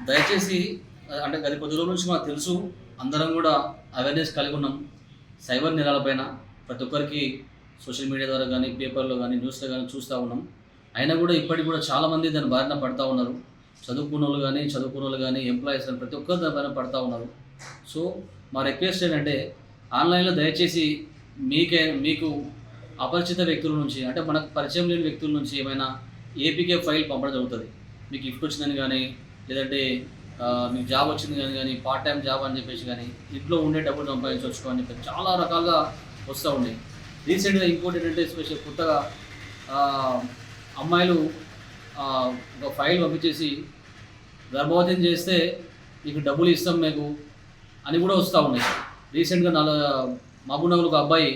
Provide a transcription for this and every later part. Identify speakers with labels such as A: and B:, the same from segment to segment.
A: దయచేసి అంటే గత కొద్ది రోజుల నుంచి మాకు తెలుసు, అందరం కూడా అవేర్నెస్ కలిగి ఉన్నాం సైబర్ నేరాలపైన. ప్రతి ఒక్కరికి సోషల్ మీడియా ద్వారా కానీ, పేపర్లో కానీ, న్యూస్లో కానీ చూస్తూ ఉన్నాం. అయినా కూడా ఇప్పటికి కూడా చాలామంది దాని బారిన పడుతూ ఉన్నారు. చదువుకున్న వాళ్ళు కానీ ఎంప్లాయీస్ కానీ ప్రతి ఒక్కరు దాని బారిన పడుతూ ఉన్నారు. సో మా రిక్వెస్ట్ ఏంటంటే, ఆన్లైన్లో దయచేసి మీకు అపరిచిత వ్యక్తుల నుంచి, అంటే మనకు పరిచయం లేని వ్యక్తుల నుంచి ఏమైనా ఏపీకే ఫైల్ పంపడం జరుగుతుంది. మీకు గిఫ్ట్ వచ్చిందని కానీ, లేదంటే మీకు జాబ్ వచ్చింది కానీ, పార్ట్ టైం జాబ్ అని చెప్పేసి కానీ, ఇంట్లో ఉండే డబ్బులు సంపాదించవచ్చు అని చెప్పి చాలా రకాలుగా వస్తూ ఉన్నాయి. రీసెంట్గా ఇంకోటి ఏంటంటే, స్పెషల్ కొత్తగా అమ్మాయిలు ఒక ఫైల్ పంపించేసి గర్భవతిని చేస్తే మీకు డబ్బులు ఇస్తాం మీకు అని కూడా వస్తూ ఉన్నాయి. రీసెంట్గా మహబూబ్నగర్ ఒక అమ్మాయి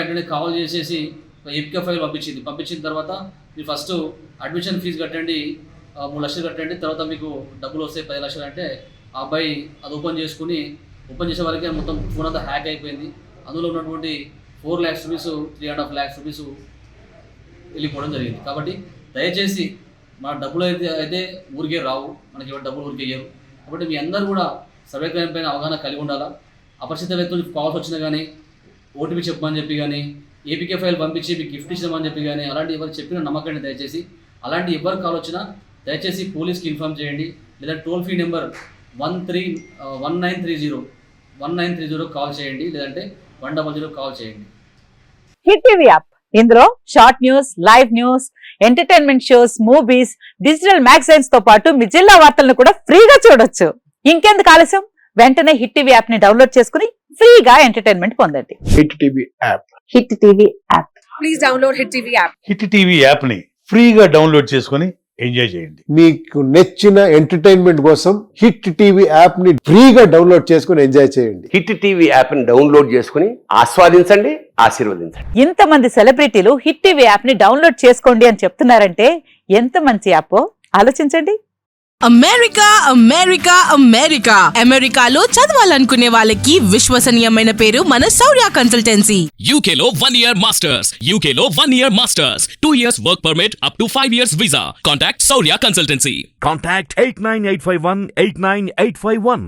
A: అంటే కాల్ చేసేసి ఒక ఏపీకే ఫైల్ పంపించిన తర్వాత మీరు ఫస్ట్ అడ్మిషన్ ఫీజు కట్టండి, 3 లక్షలు కట్టండి, తర్వాత మీకు డబ్బులు వస్తాయి 10 లక్షలు అంటే, ఆ అబ్బాయి అది ఓపెన్ చేసే వరకే మొత్తం ఫోన్ అంతా హ్యాక్ అయిపోయింది. అందులో ఉన్నటువంటి 4 lakhs రూపీస్, 3.5 lakhs రూపీస్ వెళ్ళిపోవడం జరిగింది. కాబట్టి దయచేసి మన డబ్బులు అయితే ఊరికే రావు, మనకి ఎవరు డబ్బులు ఊరికే ఇయ్యరు. కాబట్టి మీ అందరూ కూడా సైబర్ క్రైమ్ పైన అవగాహన కలిగి ఉండాలా. అపరిచిత వ్యక్తులకు కాల్స్ వచ్చినా కానీ, ఓటీపీ చెప్పమని చెప్పి కానీ, ఏపీకే ఫైల్ పంపించి మీకు గిఫ్ట్ ఇచ్చామని చెప్పి కానీ, అలాంటి ఎవరు చెప్పిన నమ్మకండి. దయచేసి అలాంటి ఎవరు కాల్ వచ్చినా దయచేసి పోలీస్కి ఇన్ఫార్మ్ చేయండి, లేదా టోల్ ఫ్రీ నెంబర్ 1930 కాల్ చేయండి, లేదంటే 100 కాల్ చేయండి.
B: హిట్ టీవీ యాప్, ఇందులో short news, live news, entertainment shows, movies, digital magazines తో పాటు మీ జిల్లా వార్తలను కూడా ఫ్రీగా చూడొచ్చు. ఇంకెందుకు ఆలస్యం, వెంటనే హిట్ టీవీ యాప్ ని డౌన్లోడ్ చేసుకుని ఫ్రీగా ఎంటర్టైన్మెంట్ పొందండి.
C: Hit TV app,
B: hit TV app,
D: please download hit TV app.
E: Hit TV app ని ఫ్రీగా డౌన్లోడ్ చేసుకుని ఎంజాయ్ చేయండి.
C: మీకు నచ్చిన ఎంటర్టైన్మెంట్ కోసం హిట్ టీవీ యాప్ ని ఫ్రీగా డౌన్లోడ్ చేసుకుని ఎంజాయ్ చేయండి.
F: హిట్ టీవీ యాప్ ని డౌన్లోడ్ చేసుకుని ఆస్వాదించండి, ఆశీర్వదించండి.
B: ఇంతమంది సెలబ్రిటీలు హిట్ టీవీ యాప్ ని డౌన్లోడ్ చేసుకోండి అని చెప్తున్నారంటే ఎంత మంచి యాప్ ఆలోచించండి.
D: అమెరికా అమెరికాలో చదవాలనుకునే వాళ్ళకి విశ్వసనీయమైన పేరు మన శౌర్య కన్సల్టెన్సీ.
G: UK లో 1 year masters, 2 years work permit up to 5 years visa. Contact Saurya Consultancy.
H: Contact 89851 891.